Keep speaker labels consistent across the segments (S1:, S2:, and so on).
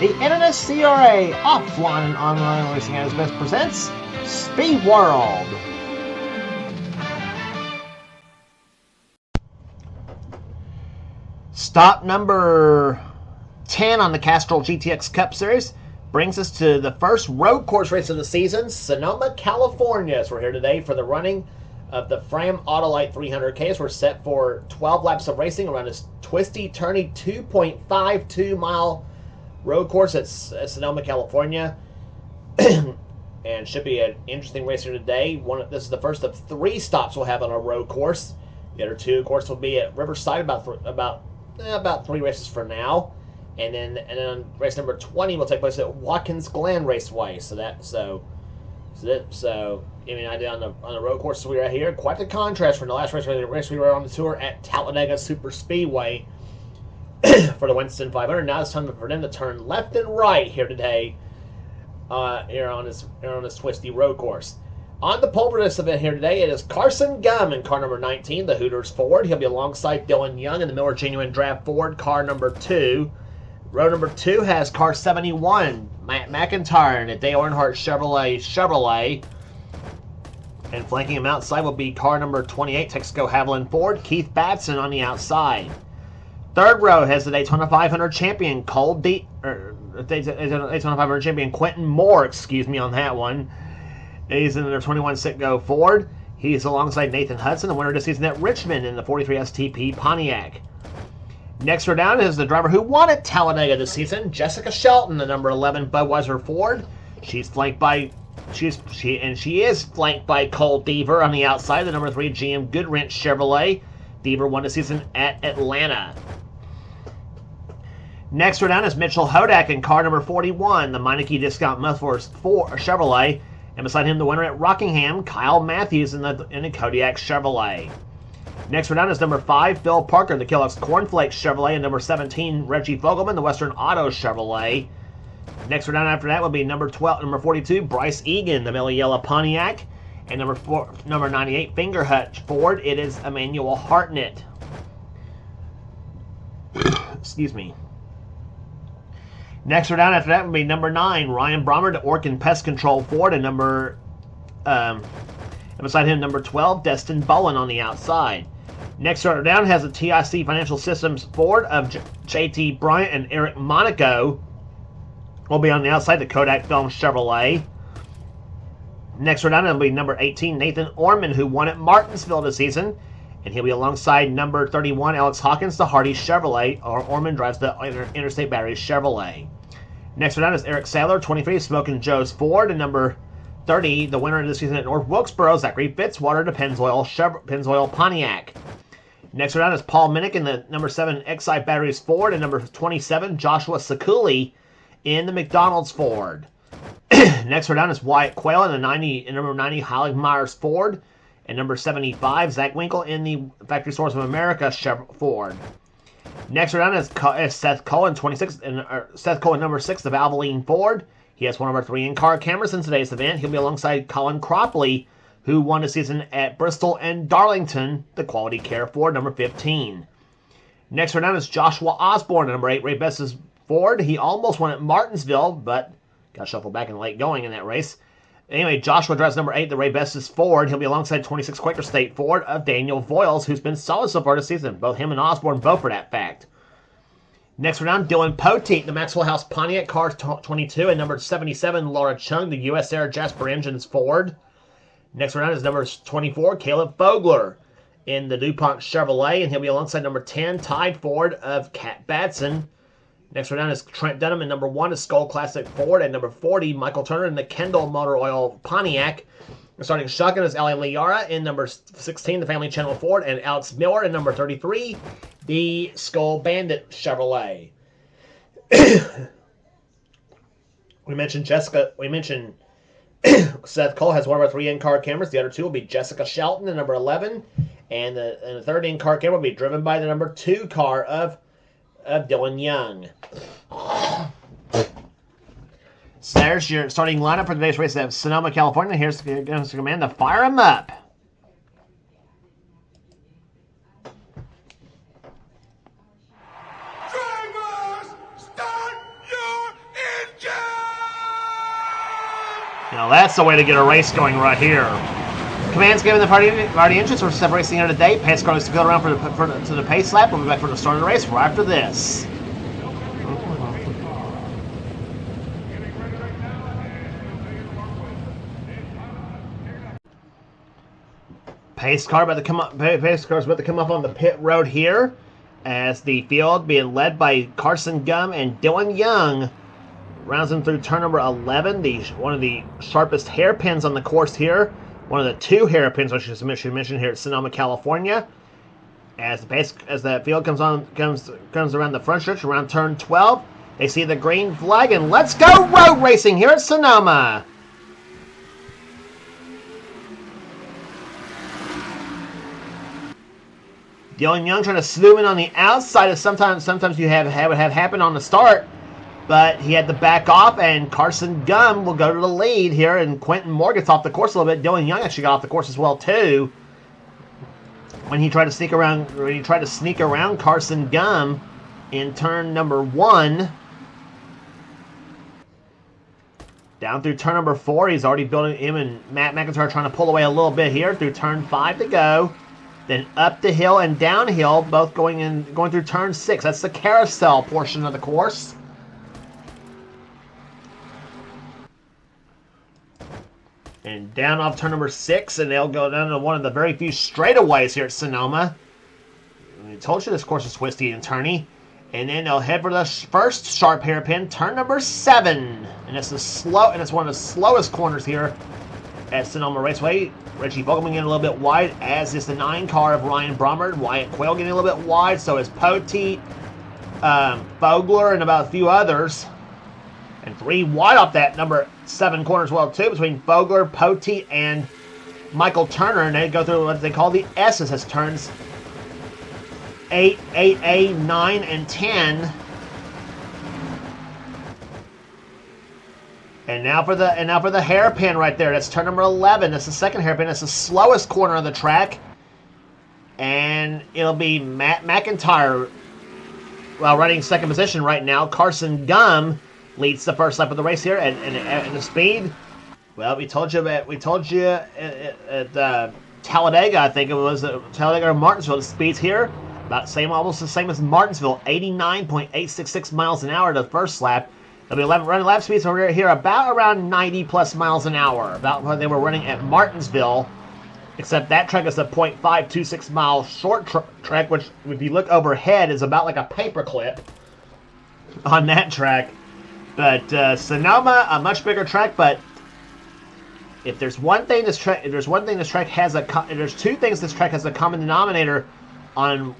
S1: The NNSCRA Offline and Online Racing at its best presents Speed World. Stop number 10 on the Castrol GTX Cup Series brings us to the first road course race of the season, Sonoma, California. So we're here today for the running of the Fram Autolite 300Ks. We're set for 12 laps of racing around this twisty, turny 2.52 mile road course at Sonoma, California. And should be an interesting race here today. This is the first of 3 stops we'll have on our road course. The other 2, of course, will be at Riverside about 3 races from now. And then race number 20 will take place at Watkins Glen Raceway. So I mean, I did on the road course we were here. Quite the contrast from the last race we were on the tour at Talladega Super Speedway for the Winston 500. Now it's time for them to turn left and right here today, here on this twisty road course. On the pole for this event here today, it is Carson Gum in car number 19, the Hooters Ford. He'll be alongside Dylan Young in the Miller Genuine Draft Ford, car number 2. Row number 2 has car 71, Matt McIntyre in a Dale Earnhardt Chevrolet. And flanking him outside will be car number 28, Texaco Haviland Ford, Keith Batson on the outside. Third row has the Daytona 500 champion Daytona 500 champion Quentin Moore, on that one. He's in the 21 Citgo Ford. He's alongside Nathan Hudson, the winner this season at Richmond in the 43 STP Pontiac. Next row down is the driver who won at Talladega this season, Jessica Shelton, the number 11 Budweiser Ford. She is flanked by Cole Deaver on the outside, the number 3 GM Goodwrench Chevrolet. Deaver won the season at Atlanta. Next row down is Mitchell Hodak in car number 41, the Meineke Discount Musforce Chevrolet. And beside him, the winner at Rockingham, Kyle Matthews in the Kodiak Chevrolet. Next row down is number 5, Bill Parker, the Kellogg's Cornflakes Chevrolet, and number 17, Reggie Fogelman, the Western Auto Chevrolet. Next row down after that will be number 42, Bryce Egan, the Milliella Pontiac, and number 98, Fingerhut Ford. It is Emmanuel Hartnett. Excuse me. Next row down after that will be number 9, Ryan Brommer, the Orkin Pest Control Ford, and beside him, number 12, Destin Bowen on the outside. Next row down has the TIC Financial Systems Ford of JT Bryant and Eric Monaco. Will be on the outside, the Kodak Film Chevrolet. Next row down will be number 18, Nathan Orman, who won at Martinsville this season. And he'll be alongside number 31, Alex Hawkins, the Hardy Chevrolet. Orman drives the Interstate Battery Chevrolet. Next row down is Eric Sadler, 23, Smokin' Joe's Ford, and number 30, the winner of the season at North Wilkesboro, Zachary Fitzwater, the Pennzoil Pontiac. Next row down is Paul Minnick in the number 7 XI Batteries Ford, and number 27, Joshua Sakuli in the McDonald's Ford. Next row down is Wyatt Quayle in the number 90 Holly Myers Ford, and number 75, Zach Winkle in the Factory Stores of America Ford. Next row down is Seth Cohen, 26, and Seth Cohen, number 6, the Valvoline Ford. He has one of our 3 in-car cameras in today's event. He'll be alongside Colin Cropley, who won the season at Bristol and Darlington, the Quality Care Ford, number 15. Next row down is Joshua Osborne, number 8, Ray Bess's Ford. He almost won at Martinsville, but got shuffled back in late going in that race. Anyway, Joshua drives number 8, the Ray Bess's Ford. He'll be alongside 26 Quaker State Ford of Daniel Voiles, who's been solid so far this season. Both him and Osborne, both for that fact. Next round down, Dylan Poteet, the Maxwell House Pontiac, car 22, and number 77, Laura Chung, the U.S. Air Jasper Engines Ford. Next round is number 24, Caleb Fogler in the DuPont Chevrolet, and he'll be alongside number 10, Tide Ford of Cat Batson. Next round down is Trent Dunham, and number 1 is Skull Classic Ford, and number 40, Michael Turner in the Kendall Motor Oil Pontiac. Starting shotgun is Ali Liara in number 16, the Family Channel Ford, and Alex Miller in number 33, the Skull Bandit Chevrolet. We mentioned Seth Cole has one of our 3 in-car cameras. The other 2 will be Jessica Shelton in number 11, and the third in-car camera will be driven by the number 2 car of Dylan Young. So there's your starting lineup for today's race at Sonoma, California. Here's the command to fire them up.
S2: Drivers, start your
S1: Now that's the way to get a race going right here. Commands given the party engines. We're separating here today. Pace car is to go around to the pace lap. We'll be back for the start of the race right after this. Pace car about to come up. Pace car is about to come up on the pit road here, as the field being led by Carson Gum and Dylan Young rounds them through turn number 11. One of the sharpest hairpins on the course here. One of the two hairpins I should mention here at Sonoma, California. As the field comes around the front stretch around turn 12, they see the green flag and let's go road racing here at Sonoma. Dylan Young trying to zoom in on the outside, as sometimes you have happen on the start, but he had to back off, and Carson Gum will go to the lead here, and Quentin Moore gets off the course a little bit. Dylan Young actually got off the course as well too when he tried to sneak around Carson Gum in turn number 1. Down through turn number 4, he's already building. Him and Matt McIntyre trying to pull away a little bit here through turn 5 to go. Then up the hill and downhill, both going through turn 6. That's the carousel portion of the course. And down off turn number 6, and they'll go down to one of the very few straightaways here at Sonoma. I told you this course is twisty and turny. And then they'll head for the first sharp hairpin, turn number 7. And it's one of the slowest corners here at Sonoma Raceway. Reggie Vogelman getting a little bit wide, as is the 9 car of Ryan Bromard. Wyatt Quayle getting a little bit wide, so is Poteet, Vogler, and about a few others. And 3 wide off that number 7 corner as well, too, between Vogler, Poteet, and Michael Turner. And they go through what they call the S's as turns 8, 8A, 9, and 10. And now for the hairpin right there. That's turn number 11. That's the second hairpin. That's the slowest corner of the track. And it'll be Matt McIntyre running second position right now. Carson Gum leads the first lap of the race here. And the speed, well, we told you at Talladega, I think it was Talladega or Martinsville. The speeds here almost the same as Martinsville, 89.866 miles an hour to the first lap. They'll be running lap speeds over here about around 90 plus miles an hour, about what they were running at Martinsville, except that track is a 0.526 mile short track, which if you look overhead is about like a paperclip on that track. But Sonoma, a much bigger track, but if there's one thing this track has there's two things this track has a common denominator on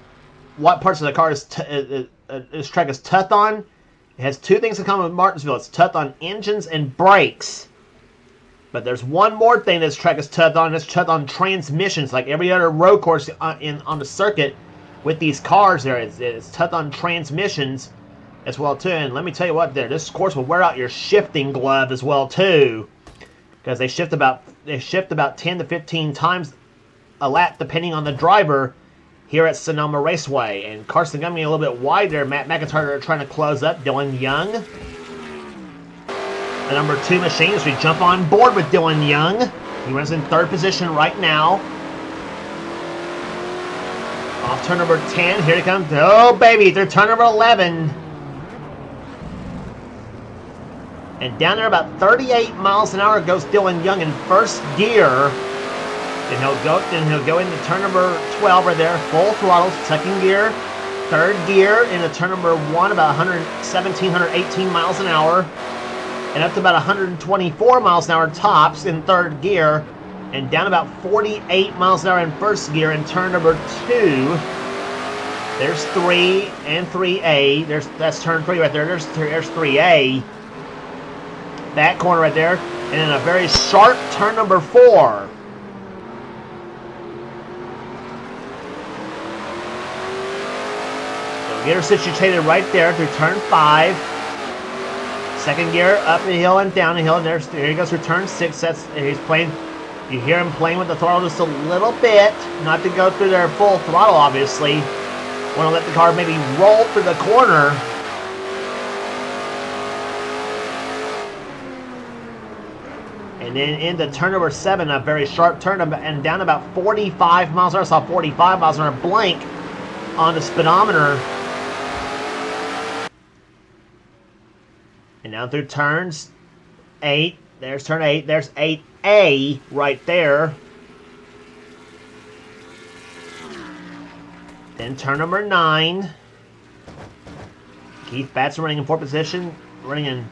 S1: what parts of the car this track is tough on. It has two things in common with Martinsville. It's tough on engines and brakes. But there's one more thing this track is tough on. It's tough on transmissions, like every other road course on the circuit with these cars there. It's tough on transmissions as well too. And let me tell you what, this course will wear out your shifting glove as well too, because they shift about 10 to 15 times a lap depending on the driver here at Sonoma Raceway. And Carson Gum getting a little bit wide there. Matt McIntyre trying to close up. Dylan Young, the number 2 machine, as we jump on board with Dylan Young. He runs in 3rd position right now. Off turn number 10. Here it comes. Oh, baby. They're turn number 11. And down there about 38 miles an hour goes Dylan Young in first gear. Then he'll go into turn number 12 right there, full throttle, second gear, third gear into turn number 1, about 117, 118 miles an hour, and up to about 124 miles an hour tops in third gear, and down about 48 miles an hour in first gear in turn number 2. There's 3 and 3A. That's turn 3 right there. There's 3A. That corner right there, and then a very sharp turn number 4. Gear situated right there through turn 5. Second gear up the hill and down the hill. And there he goes through turn 6. He's playing. You hear him playing with the throttle just a little bit, not to go through their full throttle. Obviously, want to let the car maybe roll through the corner. And then into turn number 7, a very sharp turn, and down about 45 miles an hour. I saw 45 miles an hour blank on the speedometer. And down through turns 8. There's turn 8. There's 8A right there. Then turn number 9. Keith Batson running in 4th position. Running in...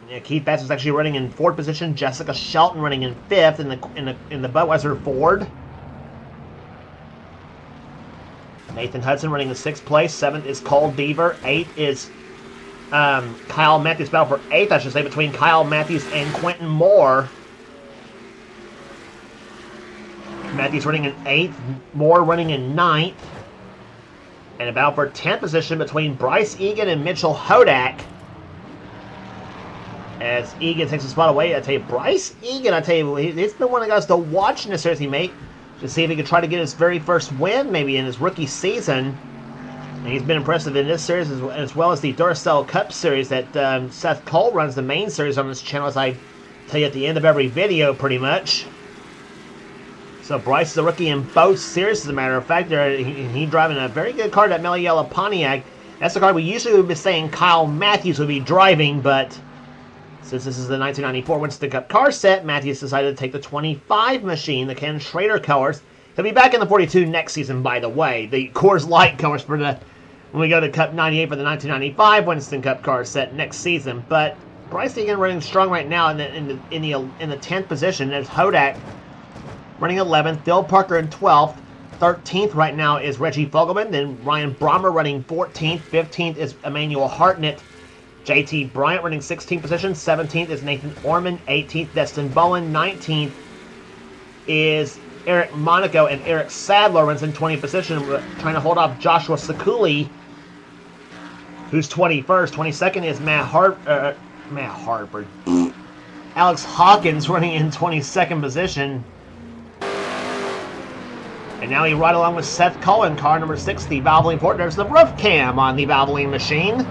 S1: Yeah, Keith Batson's actually running in 4th position. Jessica Shelton running in 5th in the Budweiser Ford. Nathan Hudson running in 6th place. 7th is Cole Deaver. 8th is Kyle Matthews. Battle for 8th, I should say, between Kyle Matthews and Quentin Moore. Matthews running in 8th. Moore running in 9th. And a battle for 10th position between Bryce Egan and Mitchell Hodak. As Egan takes a spot away, I tell you, Bryce Egan, I tell you, he's been one of the guys to watch in this series. He may to see if he could try to get his very first win, maybe in his rookie season. And he's been impressive in this series as well as the Duracell Cup series that Seth Cole runs, the main series on this channel, as I tell you at the end of every video, pretty much. So Bryce is a rookie in both series, as a matter of fact. He's driving a very good car, that Mellow Yellow Pontiac. That's the car we usually would be saying Kyle Matthews would be driving, but since this is the 1994 Winston Cup car set, Matthews decided to take the 25 machine, the Ken Schrader colors. He'll be back in the 42 next season, by the way. The Coors Light colors for when we go to Cup 98 for the 1995 Winston Cup car set next season. But Bryce Egan running strong right now in the 10th position. There's Hodak running 11th, Phil Parker in 12th. 13th right now is Reggie Fogelman. Then Ryan Brommer running 14th. 15th is Emmanuel Hartnett. JT Bryant running 16th position. 17th is Nathan Orman. 18th, Destin Bowen. 19th is Eric Monaco, and Eric Sadler runs in 20th position, trying to hold off Joshua Sekuli, who's 21st. 22nd is Matt Harper. Alex Hawkins running in 22nd position. And now he right along with Seth Cullen, car number 6, the Valvoline port. There's the roof cam on the Valvoline machine.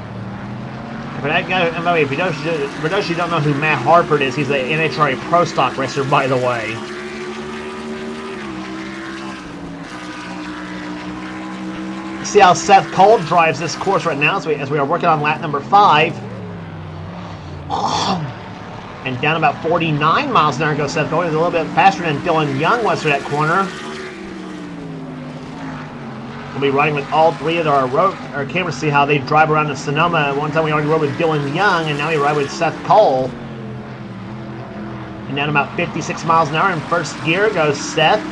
S1: For that guy, for those you don't know who Matt Harper is, he's an NHRA Pro Stock racer, by the way. See how Seth Cole drives this course right now as we are working on lap number 5. And down about 49 miles an hour goes Seth Cole. He's a little bit faster than Dylan Young was for that corner. We'll be riding with all 3 of our cameras to see how they drive around the Sonoma. One time we already rode with Dylan Young, and now we ride with Seth Cole. And down about 56 miles an hour in first gear goes Seth.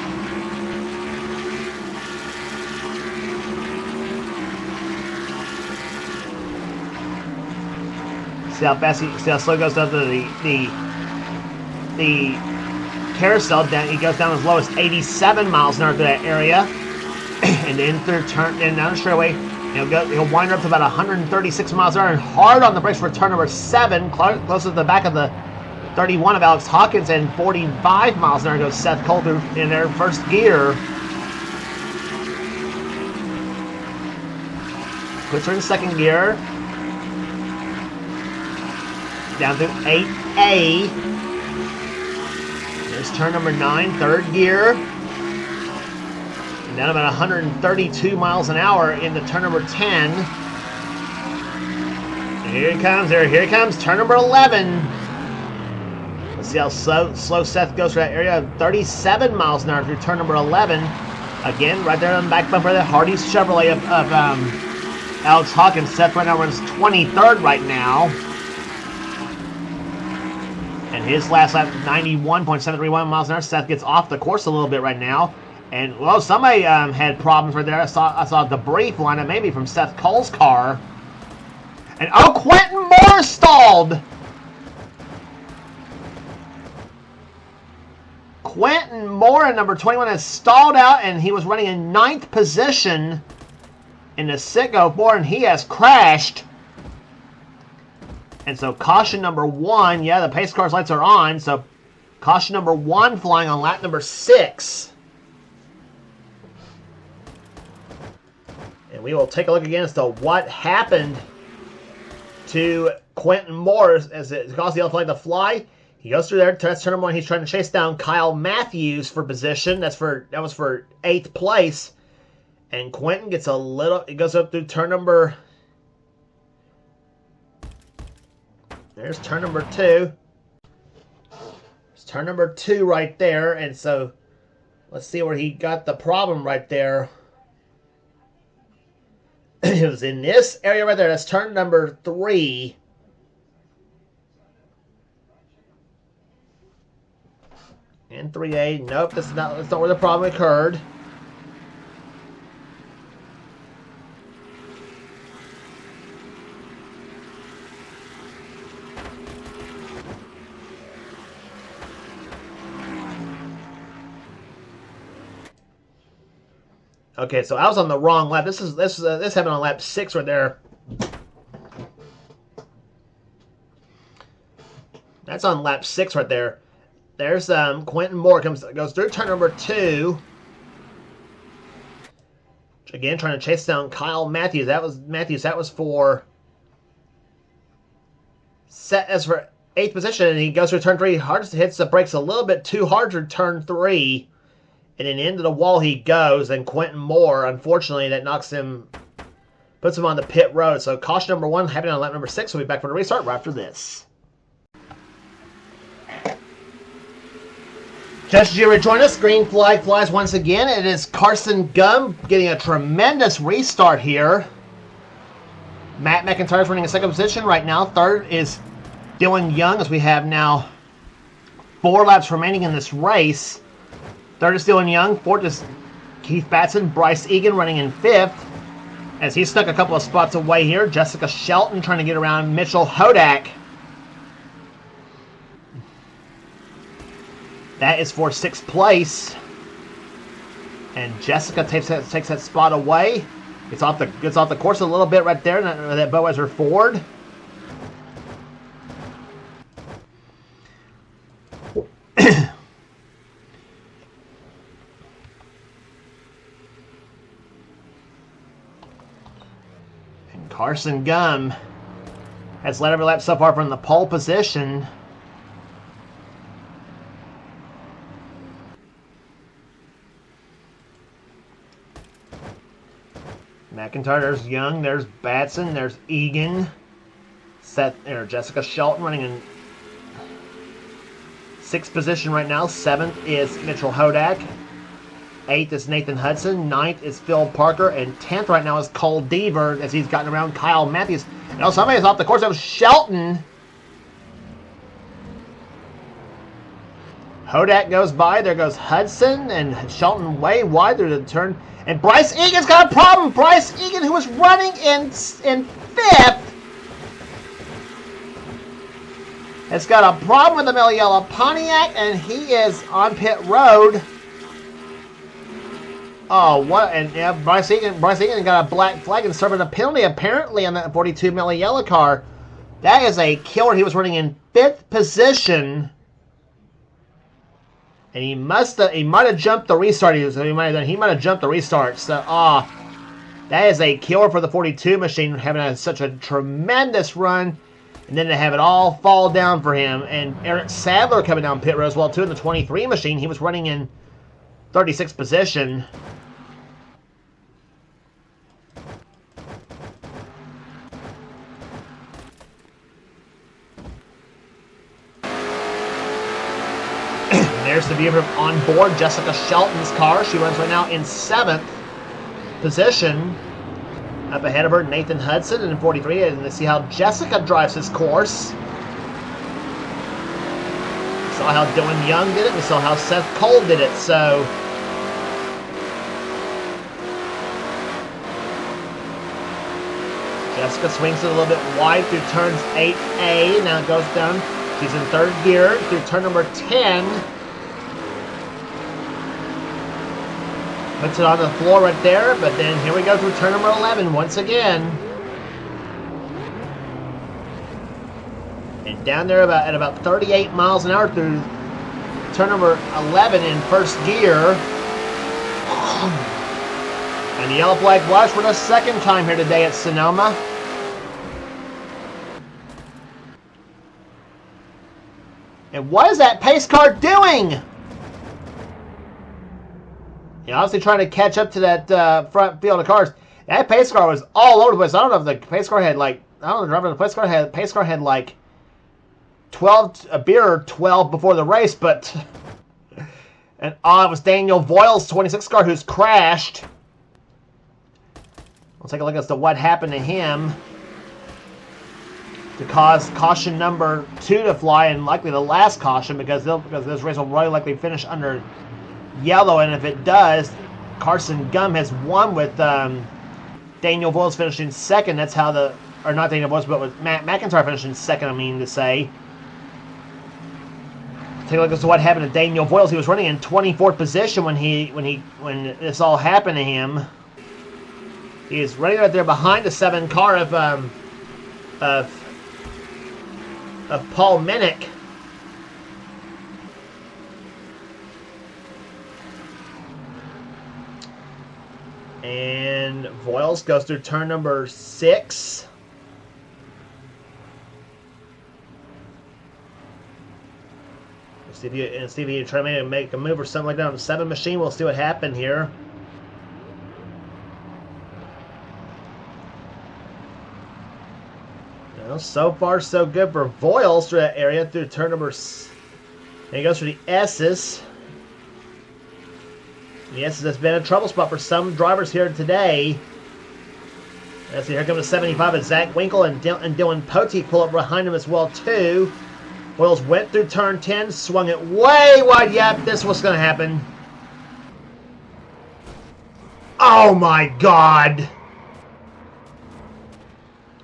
S1: See how slow it goes down to the carousel. Down, he goes down as low as 87 miles an hour through that area. And then through turn, and down the straightaway, he'll wind up to about 136 miles an hour and hard on the brakes for turn number 7, close to the back of the 31 of Alex Hawkins, and 45 miles an hour goes Seth Cole in their first gear. Puts her in second gear. Down through 8A. There's turn number 9, third gear. And down about 132 miles an hour into turn number 10. And here it comes, turn number 11. Let's see how slow Seth goes for that area. 37 miles an hour through turn number 11. Again, right there on the back bumper of the Hardee's Chevrolet of Alex Hawkins. Seth right now runs 23rd right now. And his last lap, 91.731 miles an hour. Seth gets off the course a little bit right now. And, well, somebody had problems right there. I saw debris flying up, maybe from Seth Cole's car. And, oh, Quentin Moore stalled! Quentin Moore in number 21 has stalled out, and he was running in 9th position in the Citgo board, and he has crashed. And so caution number 1, yeah, the pace car's lights are on, so caution number 1 flying on lap number 6. And we will take a look again as to what happened to Quentin Moore as it caused the yellow flag to fly. He goes through there. That's turn number 1. He's trying to chase down Kyle Matthews for position. That was for 8th place. And Quentin gets a little. It goes up through turn number. There's turn number 2. There's turn number 2 right there. And so let's see where he got the problem right there. It was in this area right there. That's turn number 3. And 3A. Nope, that's not where the problem occurred. Okay, so I was on the wrong lap. This happened on lap 6 right there. That's on lap 6 right there. There's Quentin Moore goes through turn number 2. Again, trying to chase down Kyle Matthews. That was for as for 8th position, and he goes through turn 3. Hits the brakes a little bit too hard through turn 3. And then into the wall he goes, and Quentin Moore, unfortunately, that puts him on the pit road. So caution number 1 happening on lap number 6. We'll be back for the restart right after this. Just as you rejoin us, green flag flies once again. It is Carson Gum getting a tremendous restart here. Matt McIntyre's running in 2nd position right now. 3rd is Dylan Young, as we have now 4 laps remaining in this race. 3rd is Dylan Young. 4th is Keith Batson. Bryce Egan running in 5th. As he stuck a couple of spots away here. Jessica Shelton trying to get around Mitchell Hodak. That is for 6th place. And Jessica takes that spot away. Gets off the course a little bit right there. That Boazzer Ford. Carson Gum has led every lap so far from the pole position. McIntyre, there's Young, there's Batson, there's Egan. Jessica Shelton running in 6th position right now. 7th is Mitchell Hodak. 8th is Nathan Hudson. 9th is Phil Parker. And 10th right now is Cole Deaver as he's gotten around Kyle Matthews. And also somebody is off the course. That was Shelton. Hodak goes by. There goes Hudson. And Shelton way wide through the turn. And Bryce Egan's got a problem. Bryce Egan, who was running in 5th, has got a problem with the Mel Yellow Pontiac. And he is on pit road. Oh, what? And yeah, Bryce Egan got a black flag and serving a penalty apparently on that 42 Millie Yellow car. That is a killer. He was running in 5th position, and he might have jumped the restart. He might have jumped the restart. So, that is a killer for the 42 machine, having such a tremendous run, and then to have it all fall down for him. And Eric Sadler coming down pit road as well too in the 23 machine. He was running in 36th position. There's the view from on board Jessica Shelton's car. She runs right now in 7th position. Up ahead of her, Nathan Hudson in 43. And let's see how Jessica drives his course. We saw how Dylan Young did it. We saw how Seth Cole did it. So Jessica swings it a little bit wide through turns 8A. Now it goes down. She's in 3rd gear through turn number 10. Puts it on the floor right there, but then here we go through turn number 11 once again. And down there at about 38 miles an hour through turn number 11 in 1st gear. And the yellow flag flies for the 2nd time here today at Sonoma. And what is that pace car doing? Yeah, obviously trying to catch up to that front field of cars. That pace car was all over the place. I don't know if the pace car had like, I don't know, the driver of the pace car had like 12, a beer or 12 before the race, but and it was Daniel Voiles' 26 car who's crashed. We'll take a look as to what happened to him to cause caution number 2 to fly, and likely the last caution because this race will really likely finish under yellow, and if it does, Carson Gum has won with Daniel Voiles finishing second. That's how or not Daniel Voiles, but with Matt McIntyre finishing second, I mean to say. Take a look as to what happened to Daniel Voiles. He was running in 24th position when this all happened to him. He is running right there behind the 7 car of Paul Minnick. And Voiles goes through turn number 6. See if you try to make a move or something like that on the 7 machine. We'll see what happened here. Well, so far so good for Voiles through that area through turn number. And he goes for the S's. The S's has been a trouble spot for some drivers here today. Let's see, here comes the 75 of Zach Winkle and Dylan Poteet pull up behind him as well too. Voiles went through turn 10, swung it way wide. Yep, this was going to happen. Oh my God.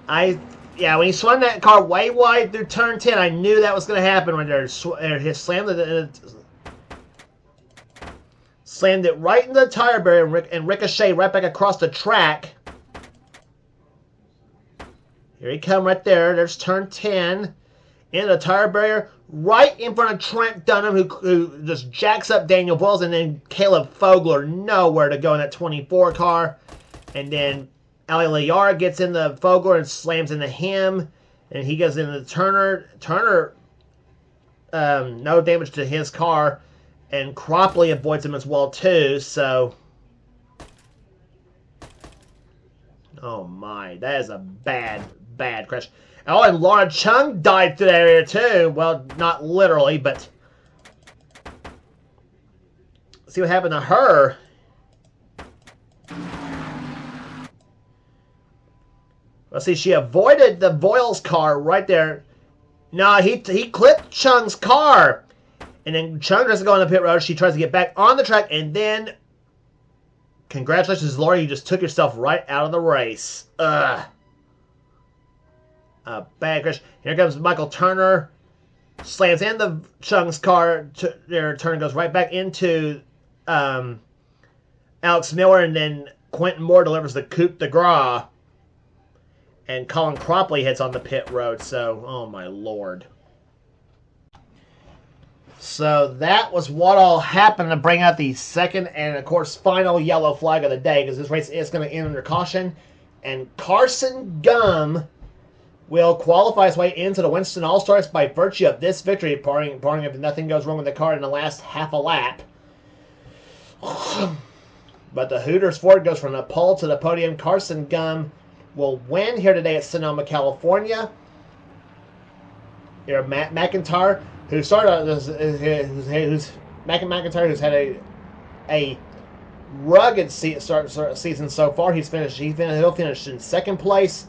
S1: Yeah, when he swung that car way wide through turn 10, I knew that was going to happen right there. He slammed it right into the tire barrier and ricocheted right back across the track. Here he come right there. There's turn 10. In the tire barrier, right in front of Trent Dunham, who just jacks up Daniel Voiles, and then Caleb Fogler nowhere to go in that 24 car. And then Ali Liara gets in the Fogler and slams into him, and he goes into Turner. Turner, no damage to his car, and Cropley avoids him as well too. So, oh my, that is a bad crash. Oh, and Laura Chung died through that area too. Well, not literally, but see what happened to her. Let's see, she avoided the Voiles car right there. No, he clipped Chung's car. And then Chung doesn't go on the pit road. She tries to get back on the track, and then congratulations, Laura, you just took yourself right out of the race. Ugh. A bad crash. Here comes Michael Turner. Slams in the Chung's car. Turner goes right back into Alex Miller, and then Quentin Moore delivers the coup de grace. And Colin Cropley hits on the pit road. So, oh my Lord. So that was what all happened to bring out the second and, of course, final yellow flag of the day, because this race is going to end under caution. And Carson Gum will qualify his way into the Winston All-Stars by virtue of this victory, barring if nothing goes wrong with the car in the last half a lap. But the Hooters Ford goes from the pole to the podium. Carson Gum will win here today at Sonoma, California. Here, Matt McIntyre, who started out Matt McIntyre, who's had a rugged season so far. He'll finish in second place.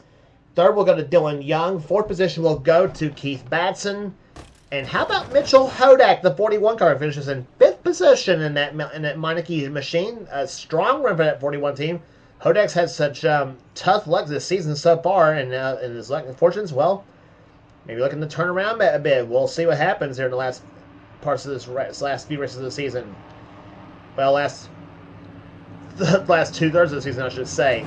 S1: Third will go to Dylan Young. Fourth position will go to Keith Batson. And how about Mitchell Hodak, the 41 car, finishes in fifth position in that Meineke machine. A strong run for that 41 team. Hodak's had such tough luck this season so far, and his luck and fortunes, well, maybe looking to turn around a bit. We'll see what happens here in the last parts of this last few races of the season. Well, the last 2/3 of the season, I should say.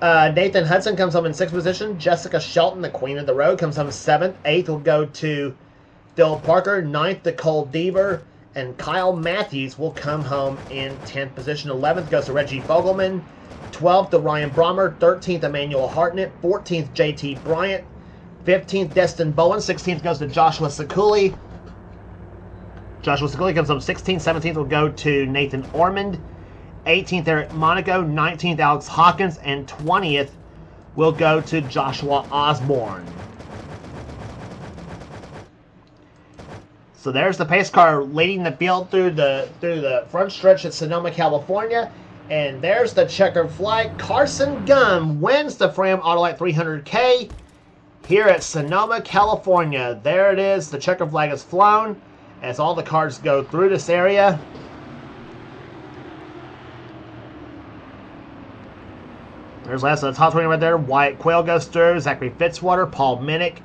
S1: Nathan Hudson comes home in 6th position. Jessica Shelton, the queen of the road, comes home 7th. 8th will go to Phil Parker. 9th, Nicole Deaver. And Kyle Matthews will come home in 10th position. 11th goes to Reggie Fogelman. 12th to Ryan Brommer. 13th, Emmanuel Hartnett. 14th, JT Bryant. 15th, Destin Bowen. 16th goes to Joshua Sekuli. Joshua Seculi comes home 16th. 17th will go to Nathan Ormond. 18th, Eric Monaco. 19th, Alex Hawkins. And 20th will go to Joshua Osborne. So there's the pace car leading the field through the front stretch at Sonoma, California. And there's the checkered flag. Carson Gum wins the Fram Autolite 300K here at Sonoma, California. There it is. The checkered flag is flown as all the cars go through this area. There's last of the top 20 right there. Wyatt Quayle goes through. Zachary Fitzwater, Paul Minnick,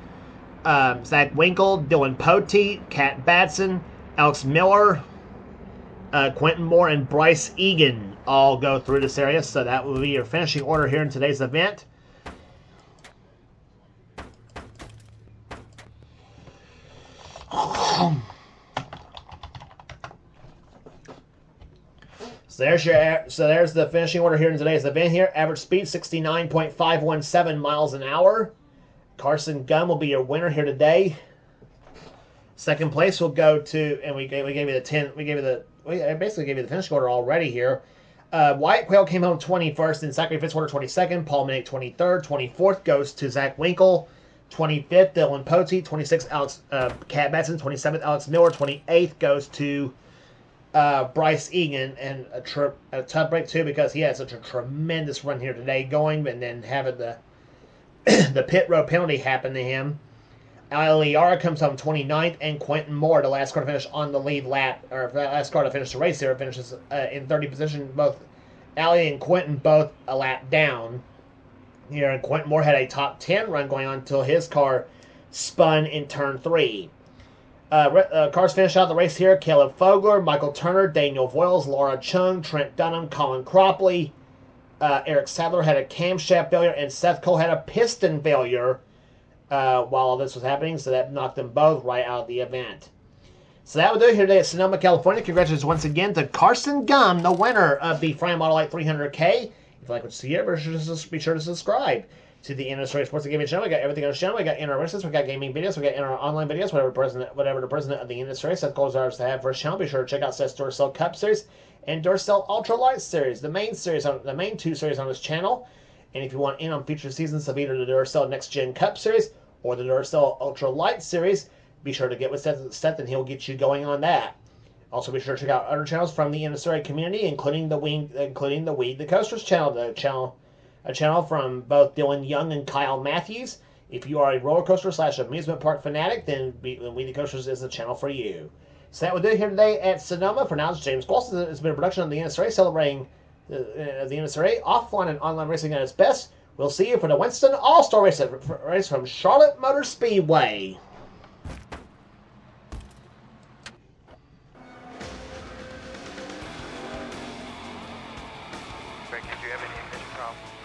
S1: Zach Winkle, Dylan Poteet, Kat Batson, Alex Miller, Quentin Moore, and Bryce Egan all go through this area. So that will be your finishing order here in today's event. So there's the finishing order here in today's event here. Average speed 69.517 miles an hour. Carson Gum will be your winner here today. Second place will go to, and we gave you the 10. I basically gave you the finishing order already here. Wyatt Quayle came home 21st, and Zachary Fitzwater 22nd. Paul Minnick 23rd. 24th goes to Zach Winkle. 25th, Dylan Poteet. 26th, Kat Batson. 27th, Alex Miller. 28th goes to Bryce Egan, and a tough break too because he had such a tremendous run here today going, and then having the the pit road penalty happen to him. Ali Liara comes home 29th, and Quentin Moore, the last car to finish on the lead lap, or last car to finish the race here, finishes in 30th position. Both Ali and Quentin both a lap down here, and Quentin Moore had a top 10 run going on until his car spun in turn 3. Cars finish out the race here. Caleb Fogler, Michael Turner, Daniel Voiles, Laura Chung, Trent Dunham, Colin Cropley, Eric Sadler had a camshaft failure, and Seth Cole had a piston failure while all this was happening, so that knocked them both right out of the event. So that will do it here today at Sonoma, California. Congratulations once again to Carson Gum, the winner of the Fram Autolite 300K. If you like what you see here, be sure to subscribe to the NNSCRA Sports and Gaming channel. We got everything on the channel. We got inner races, we got gaming videos, we got inner online videos, whatever the president of the NNSCRA Seth Cole desires to have for his channel. Be sure to check out Seth's Duracell Cup Series and Duracell Ultra Light Series, the main two series on his channel. And if you want in on future seasons of either the Duracell Next Gen Cup Series or the Duracell Ultra Light Series, be sure to get with Seth and he'll get you going on that. Also, be sure to check out other channels from the NNSCRA community, including the Weed the Coasters channel, a channel from both Dylan Young and Kyle Matthews. If you are a roller coaster / amusement park fanatic, then Weed the Coasters is the channel for you. So that will do it here today at Sonoma. For now, it's James Colson. It's been a production of the NNSCRA celebrating the NNSCRA offline and online racing at its best. We'll see you for the Winston All-Star race from Charlotte Motor Speedway.
S2: Greg, did you have any ignition problems?